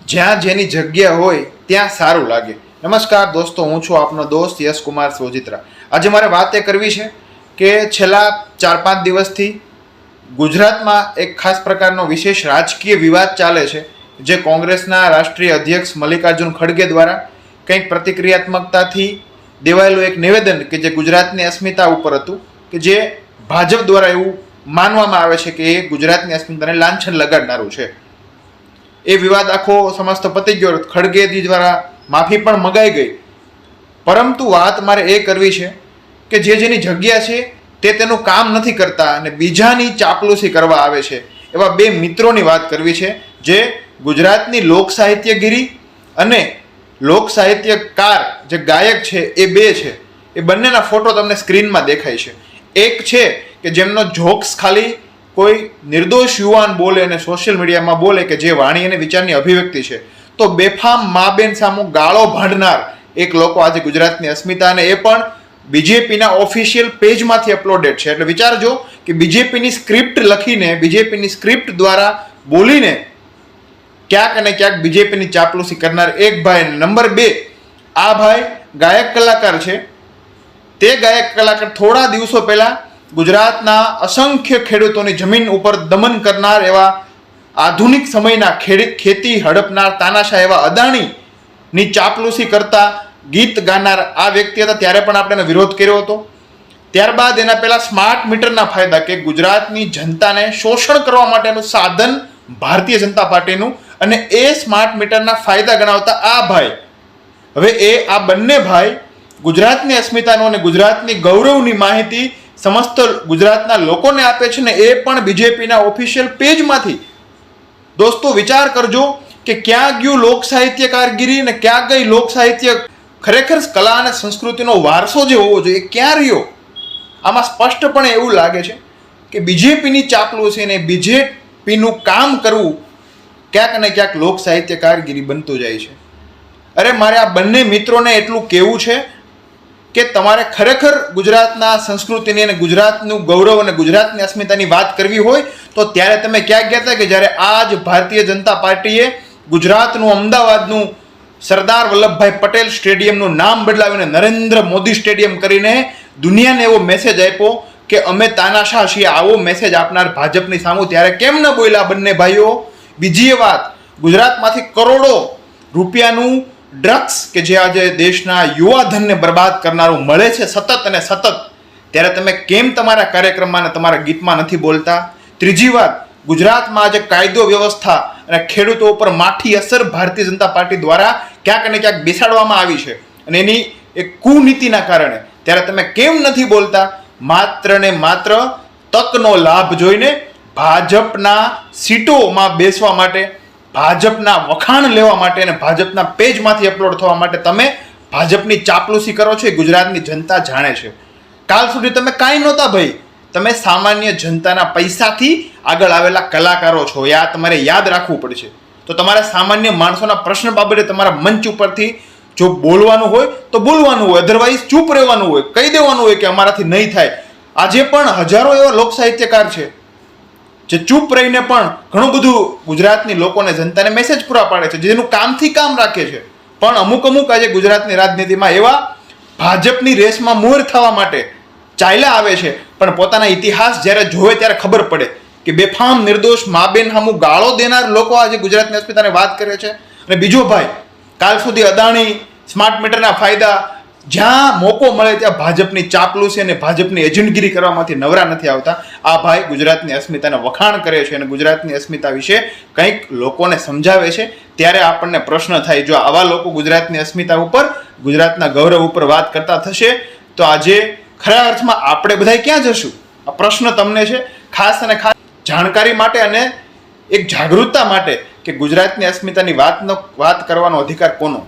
જ્યાં જેની જગ્યા હોય ત્યાં સારું લાગે। નમસ્કાર દોસ્તો, હું છું આપનો દોસ્ત યશ કુમાર સોજિત્રા। આજે મારે વાત એ કરવી છે કે છેલ્લા 4-5 દિવસથી ગુજરાતમાં એક ખાસ પ્રકારનો વિશેષ રાજકીય વિવાદ ચાલે છે, જે કોંગ્રેસના રાષ્ટ્રીય અધ્યક્ષ મલ્લિકાર્જુન ખડગે દ્વારા કંઈક પ્રતિક્રિયાત્મકતાથી દેવાયેલું એક નિવેદન કે જે ગુજરાતની અસ્મિતા ઉપર હતું, કે જે ભાજપ દ્વારા એવું માનવામાં આવે છે કે એ ગુજરાતની અસ્મિતાને લાંછન લગાડનારું છે। એ વિવાદ આખો સમસ્ત પતી ગયો, ખડગેજી દ્વારા માફી પણ મગાઈ ગઈ, પરંતુ વાત મારે એ કરવી છે કે જે જેની જગ્યા છે તે તેનું કામ નથી કરતા અને બીજાની ચાપલુસી કરવા આવે છે, એવા બે મિત્રોની વાત કરવી છે જે ગુજરાતની લોક સાહિત્યગીરી અને લોક સાહિત્યકાર જે ગાયક છે એ બે છે। એ બંનેના ફોટો તમને સ્ક્રીનમાં દેખાય છે। એક છે કે જેમનો જોક્સ ખાલી કોઈ નિર્દોષ યુવાન બોલે અને સોશિયલ મીડિયામાં બોલે કે જે વાણી અને વિચારની અભિવ્યક્તિ છે, તો બેફામ મા બેન સામુ ગાળો ભાંડનાર એક લોકો આજે ગુજરાતની અસ્મિતા, અને એ પણ બીજેપીના ઓફિશિયલ પેજમાંથી અપલોડેડ છે। એટલે વિચારજો કે બીજેપીની સ્ક્રિપ્ટ લખીને, બીજેપીની સ્ક્રિપ્ટ દ્વારા બોલીને ક્યાંક અને ક્યાંક બીજેપીની ચાપલુસી કરનાર એક ભાઈ। નંબર 2, આ ભાઈ ગાયક કલાકાર છે। તે ગાયક કલાકાર થોડા દિવસો પહેલા ગુજરાતના અસંખ્ય ખેડૂતોની જમીન ઉપર દમન કરનાર, એવા આધુનિક સમયના ખેતી હડપનાર તાનાશાહ એવા અદાણીની ચાપલુસી કરતા ગીત ગાનાર આ વ્યક્તિ હતા। ત્યારે પણ આપણે એનો વિરોધ કર્યો હતો। ત્યારબાદ એના પહેલા સ્માર્ટ મીટરના ફાયદા, કે ગુજરાતની જનતાને શોષણ કરવા માટેનું સાધન ભારતીય જનતા પાર્ટીનું, અને એ સ્માર્ટ મીટરના ફાયદા ગણાવતા આ ભાઈ, હવે આ બંને ભાઈ ગુજરાતની અસ્મિતાનો અને ગુજરાતની ગૌરવની માહિતી સમસ્ત ગુજરાતના લોકોને આપે છે, ને એ પણ બીજેપીના ઓફિશિયલ પેજમાંથી। દોસ્તો વિચાર કરજો કે ક્યાં ગયું લોક સાહિત્ય કારગીરી અને ક્યાં ગઈ લોક સાહિત્ય ખરેખર કલા અને સંસ્કૃતિનો વારસો જે હોવો જોઈએ એ ક્યાં રહ્યો? આમાં સ્પષ્ટપણે એવું લાગે છે કે બીજેપીની ચાપલુસી અને બીજેપીનું કામ કરવું ક્યાંક ને ક્યાંક લોક સાહિત્ય કારગીરી બનતું જાય છે। અરે મારે આ બંને મિત્રોને એટલું કહેવું છે કે તમારે ખરેખર ગુજરાતના સંસ્કૃતિની અને ગુજરાતનું ગૌરવ અને ગુજરાતની અસ્મિતાની વાત કરવી હોય તો ત્યારે તમે ક્યાં ગયા હતા કે જ્યારે આજ ભારતીય જનતા પાર્ટીએ ગુજરાતનું અમદાવાદનું સરદાર વલ્લભભાઈ પટેલ સ્ટેડિયમનું નામ બદલાવીને નરેન્દ્ર મોદી સ્ટેડિયમ કરીને દુનિયાને એવો મેસેજ આપ્યો કે અમે તાનાશાહ છીએ, આવો મેસેજ આપનાર ભાજપની સામું ત્યારે કેમ ન બોલ્યા બંને ભાઈઓ? બીજી વાત, ગુજરાતમાંથી કરોડો રૂપિયાનું ડ્રગ્સ કે જે આજે દેશના યુવાધનને બરબાદ કરનારું મળે છે સતત અને સતત, ત્યારે તમે કેમ તમારા કાર્યક્રમમાં અને તમારા ગીતમાં નથી બોલતા? ત્રીજી વાત, ગુજરાતમાં આજે કાયદો વ્યવસ્થા અને ખેડૂતો ઉપર માઠી અસર ભારતીય જનતા પાર્ટી દ્વારા ક્યાંક ને ક્યાંક બેસાડવામાં આવી છે, અને એની એક કુનીતિના કારણે, ત્યારે તમે કેમ નથી બોલતા? માત્ર ને માત્ર તકનો લાભ જોઈને ભાજપના સીટોમાં બેસવા માટે, ભાજપના વખાણ લેવા માટે અને ભાજપના પેજમાંથી અપલોડ થવા માટે તમે ભાજપની ચાપલુસી કરો છો, એ ગુજરાતની જનતા જાણે છે। કાલ સુધી તમે કાંઈ નહોતા ભાઈ, તમે સામાન્ય જનતાના પૈસાથી આગળ આવેલા કલાકારો છો, આ તમારે યાદ રાખવું પડશે। તો તમારે સામાન્ય માણસોના પ્રશ્ન બાબતે તમારા મંચ ઉપરથી જો બોલવાનું હોય તો બોલવાનું હોય, અધરવાઇઝ ચૂપ રહેવાનું હોય, કહી દેવાનું હોય કે અમારાથી નહીં થાય। આજે પણ હજારો એવા લોક સાહિત્યકાર છે જે ચૂપ રહીને પણ ઘણું બધું ગુજરાતની લોકોને, જનતાને મેસેજ પૂરા પાડે છે, જેનું કામથી કામ રાખે છે, પણ અમુક આજે ગુજરાતની રાજનીતિમાં એવા ભાજપની રેસમાં મોર થવા માટે ચાલ્યા આવે છે, પણ પોતાના ઇતિહાસ જ્યારે જોવે ત્યારે ખબર પડે કે બેફામ નિર્દોષ મા બેન સામુ ગાળો દેનાર લોકો આજે ગુજરાતની અસ્મિતાને વાત કરે છે। અને બીજો ભાઈ, કાલ સુધી અદાણી, સ્માર્ટ મીટરના ફાયદા, જ્યાં મોકો મળે ત્યાં ભાજપની ચાપલુસી અને ભાજપની એજન્ટગીરી કરવામાંથી નવરા નથી આવતા। આ ભાઈ ગુજરાતની અસ્મિતાને વખાણ કરે છે અને ગુજરાતની અસ્મિતા વિશે કંઈક લોકોને સમજાવે છે, ત્યારે આપણને પ્રશ્ન થાય, જો આવા લોકો ગુજરાતની અસ્મિતા ઉપર, ગુજરાતના ગૌરવ ઉપર વાત કરતા થશે તો આજે ખરા અર્થમાં આપણે બધા ક્યાં જશું? આ પ્રશ્ન તમને છે, ખાસ અને ખાસ જાણકારી માટે અને એક જાગૃતતા માટે કે ગુજરાતની અસ્મિતાની વાત કરવાનો અધિકાર કોનો?